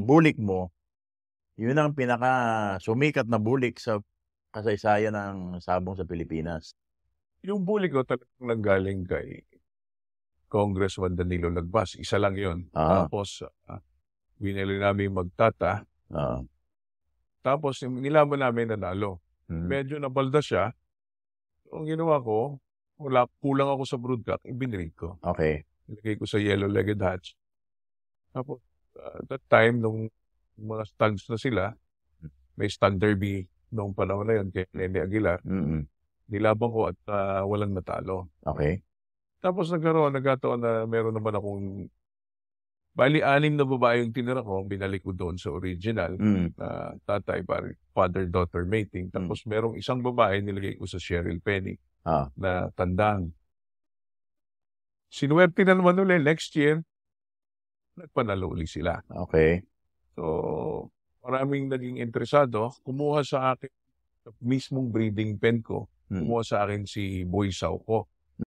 bulik mo, yun ang pinaka-sumikat na bulik sa kasaysayan ng sabong sa Pilipinas. Yung bully ko talagang nanggaling kay Congressman Danilo Lagbas, isa lang yun. Oo, Tapos, binili namin magtata, oo. tapos yung nilaban namin nanalo. Mm, Medyo nabalda siya. Ang ginawa ko, kulang ako sa broodcock, ibinrake ko. okey. Nilagay ko sa yellow-legged hatch. Tapos, that time, nung mga studs na sila, may stud derby noong panahon na yun kay Nene Aguilar, Mm, nilaban ko at walang natalo. okey. Tapos nagkataon na meron naman akong, bali 6 na babae yung tinira ko, binalik ko doon sa original Mm, na tatay, father-daughter mating. mm. Tapos merong isang babae nilagay ko sa Cheryl Penny Oo, na tandang. Sinuwerte na naman uli, next year, nagpanalo uli sila. okey. So, maraming naging interesado. Kumuha sa akin, sa mismong breeding pen ko, Mm. kumuha sa akin si Boy Sauco.